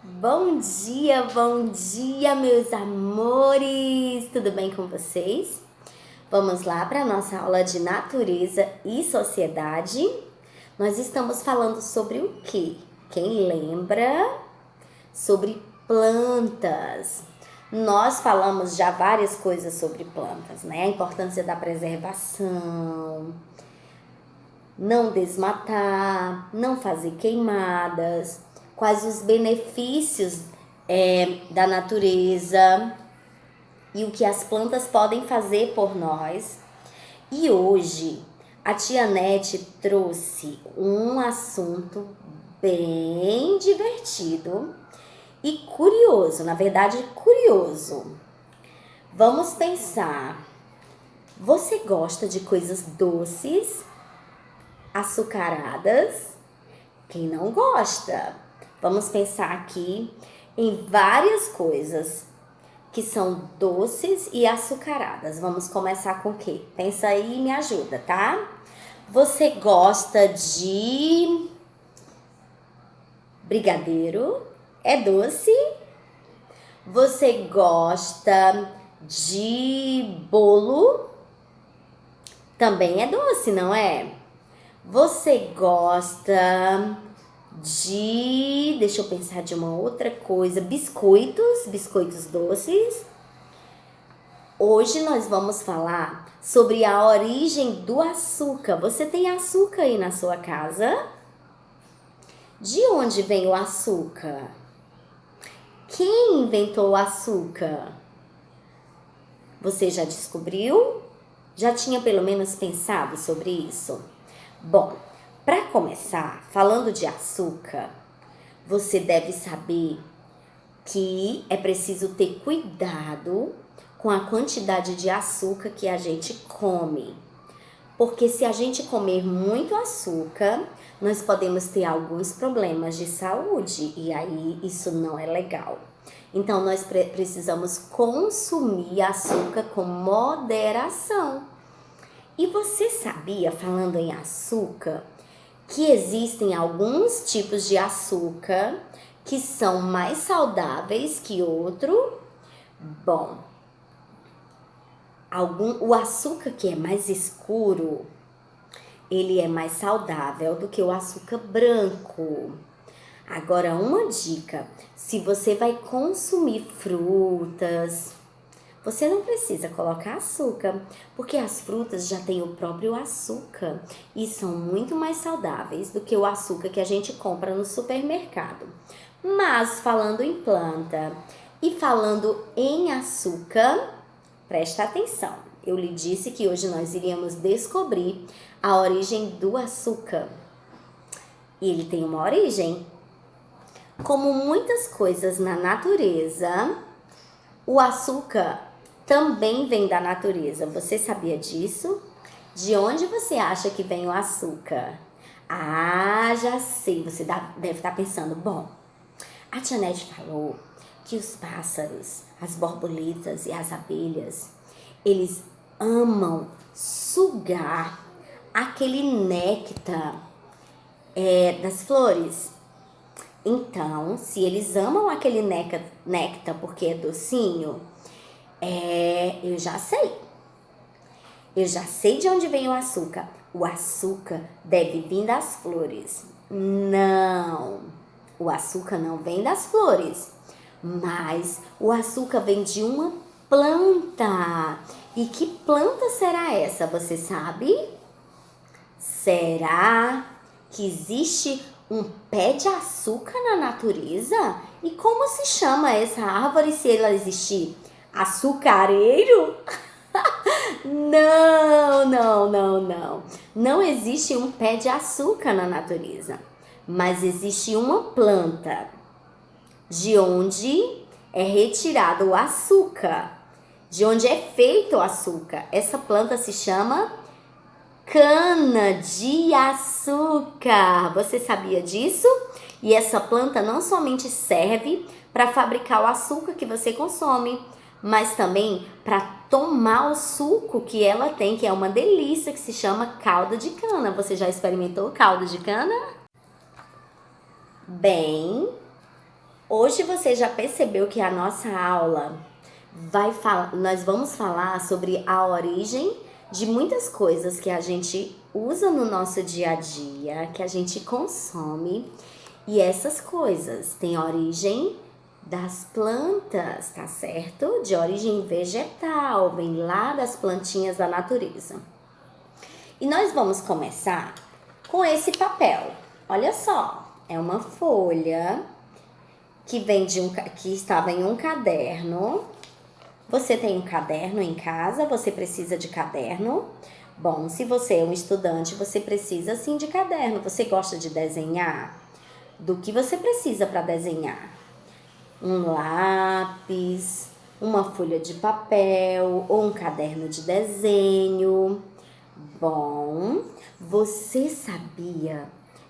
Bom dia, meus amores! Tudo bem com vocês? Vamos lá para a nossa aula de natureza e sociedade. Nós estamos falando sobre o quê? Quem lembra? Sobre plantas. Nós falamos já várias coisas sobre plantas, né? A importância da preservação, não desmatar, não fazer queimadas, quais os benefícios da natureza e o que as plantas podem fazer por nós. E hoje a tia Nete trouxe um assunto bem divertido e curioso, na verdade curioso. Vamos pensar, você gosta de coisas doces, açucaradas? Quem não gosta? Vamos pensar aqui em várias coisas que são doces e açucaradas. Vamos começar com o quê? Pensa aí e me ajuda, tá? Você gosta de brigadeiro? É doce? Você gosta de bolo? Também é doce, não é? Você gosta de, deixa eu pensar de uma outra coisa, biscoitos doces. Hoje nós vamos falar sobre a origem do açúcar. Você tem açúcar aí na sua casa? De onde vem o açúcar? Quem inventou o açúcar? Você já descobriu? Já tinha pelo menos pensado sobre isso? Bom, para começar, falando de açúcar, você deve saber que é preciso ter cuidado com a quantidade de açúcar que a gente come. Porque se a gente comer muito açúcar, nós podemos ter alguns problemas de saúde e aí isso não é legal. Então nós precisamos consumir açúcar com moderação. E você sabia, falando em açúcar, que existem alguns tipos de açúcar que são mais saudáveis que outro? Bom, o açúcar que é mais escuro, ele é mais saudável do que o açúcar branco. Agora, uma dica, se você vai consumir frutas, você não precisa colocar açúcar, porque as frutas já têm o próprio açúcar e são muito mais saudáveis do que o açúcar que a gente compra no supermercado. Mas falando em planta e falando em açúcar, presta atenção. Eu lhe disse que hoje nós iríamos descobrir a origem do açúcar. E ele tem uma origem. Como muitas coisas na natureza, o açúcar também vem da natureza. Você sabia disso? De onde você acha que vem o açúcar? Ah, já sei. Você deve estar pensando, bom, a tia Nete falou que os pássaros, as borboletas e as abelhas, eles amam sugar aquele néctar das flores. Então, se eles amam aquele néctar porque é docinho, eu já sei. Eu já sei de onde vem o açúcar. O açúcar deve vir das flores. Não, o açúcar não vem das flores, mas o açúcar vem de uma planta. E que planta será essa, você sabe? Será que existe um pé de açúcar na natureza? E como se chama essa árvore se ela existir? Açucareiro? Não. Não existe um pé de açúcar na natureza, mas existe uma planta de onde é retirado o açúcar, de onde é feito o açúcar. Essa planta se chama cana-de-açúcar. Você sabia disso? E essa planta não somente serve para fabricar o açúcar que você consome, mas também para tomar o suco que ela tem, que é uma delícia, que se chama caldo de cana. Você já experimentou caldo de cana? Bem, Hoje você já percebeu que a nossa aula nós vamos falar sobre a origem de muitas coisas que a gente usa no nosso dia a dia, que a gente consome, e essas coisas têm origem das plantas, tá certo? De origem vegetal, vem lá das plantinhas da natureza. E nós vamos começar com esse papel. Olha só, é uma folha que que estava em um caderno. Você tem um caderno em casa? Você precisa de caderno? Bom, se você é um estudante, você precisa sim de caderno. Você gosta de desenhar? Do que você precisa para desenhar? Um lápis, uma folha de papel ou um caderno de desenho. Bom, você sabia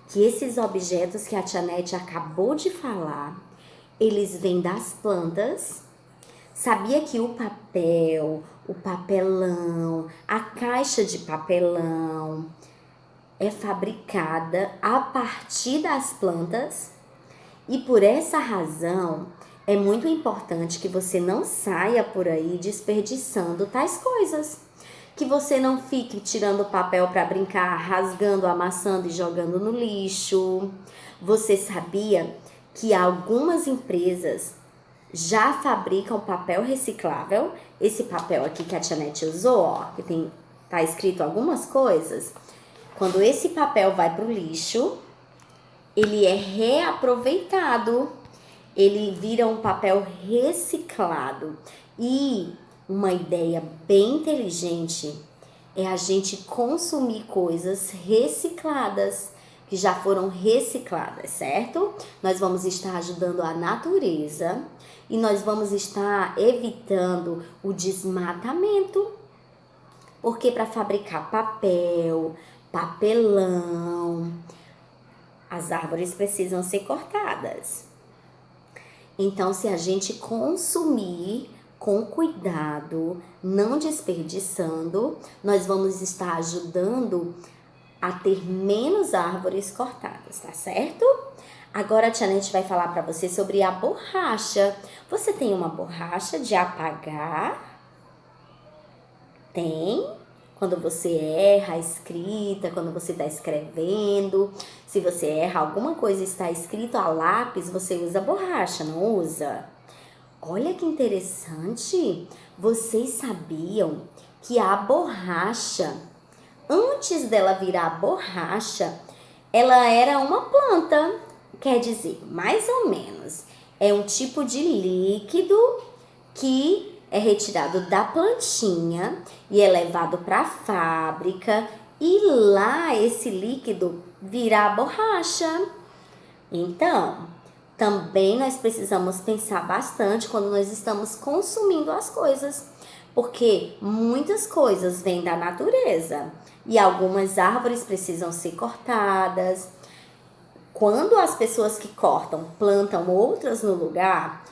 que esses objetos que a Tia Nete acabou de falar, eles vêm das plantas? Sabia que o papel, o papelão, a caixa de papelão é fabricada a partir das plantas? E por essa razão, é muito importante que você não saia por aí desperdiçando tais coisas. Que você não fique tirando papel para brincar, rasgando, amassando e jogando no lixo. Você sabia que algumas empresas já fabricam papel reciclável? Esse papel aqui que a Tia Nete usou, ó, que tá escrito algumas coisas. Quando esse papel vai pro lixo, ele é reaproveitado. Ele vira um papel reciclado. E uma ideia bem inteligente é a gente consumir coisas recicladas, que já foram recicladas, certo? Nós vamos estar ajudando a natureza e nós vamos estar evitando o desmatamento. Porque para fabricar papel, papelão, as árvores precisam ser cortadas. Então, se a gente consumir com cuidado, não desperdiçando, nós vamos estar ajudando a ter menos árvores cortadas, tá certo? Agora a Tia Nete vai falar para você sobre a borracha. Você tem uma borracha de apagar? Tem? Quando você erra a escrita, quando você está escrevendo, se você erra alguma coisa está escrito a lápis, você usa borracha, não usa? Olha que interessante! Vocês sabiam que a borracha, antes dela virar borracha, ela era uma planta? Quer dizer, mais ou menos, é um tipo de líquido que é retirado da plantinha e é levado para a fábrica e lá esse líquido vira a borracha. Então, também nós precisamos pensar bastante quando nós estamos consumindo as coisas, porque muitas coisas vêm da natureza e algumas árvores precisam ser cortadas. Quando as pessoas que cortam plantam outras no lugar,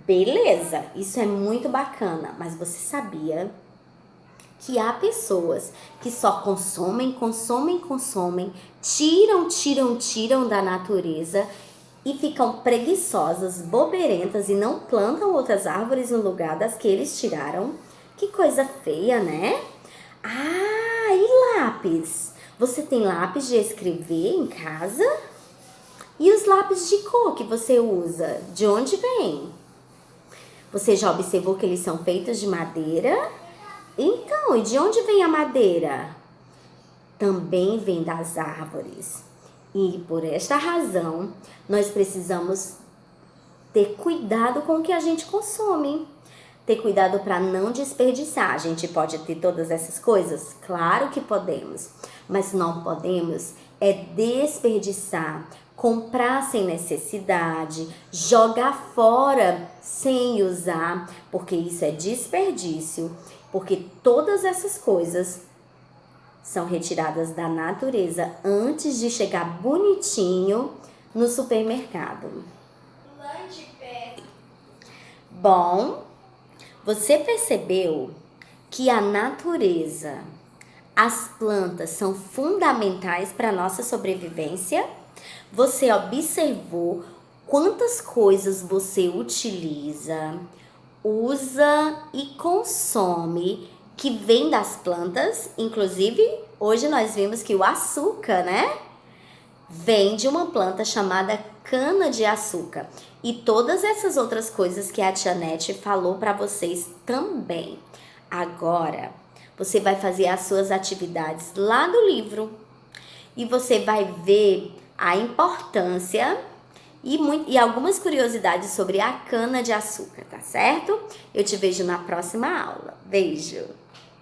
beleza, isso é muito bacana, mas você sabia que há pessoas que só consomem, tiram da natureza e ficam preguiçosas, boberentas e não plantam outras árvores no lugar das que eles tiraram? Que coisa feia, né? Ah, e lápis? Você tem lápis de escrever em casa? E os lápis de cor que você usa, de onde vem? Você já observou que eles são feitos de madeira? Então, e de onde vem a madeira? Também vem das árvores. E por esta razão, nós precisamos ter cuidado com o que a gente consome. Ter cuidado para não desperdiçar. A gente pode ter todas essas coisas? Claro que podemos. Mas não podemos é desperdiçar, comprar sem necessidade, jogar fora sem usar, porque isso é desperdício, porque todas essas coisas são retiradas da natureza antes de chegar bonitinho no supermercado. Bom, você percebeu que a natureza, as plantas são fundamentais para a nossa sobrevivência? Você observou quantas coisas você utiliza, usa e consome que vem das plantas. Inclusive, hoje nós vimos que o açúcar, né, vem de uma planta chamada cana-de-açúcar. E todas essas outras coisas que a Tia Nete falou para vocês também. Agora, você vai fazer as suas atividades lá do livro e você vai ver a importância e algumas curiosidades sobre a cana-de-açúcar, tá certo? Eu te vejo na próxima aula. Beijo!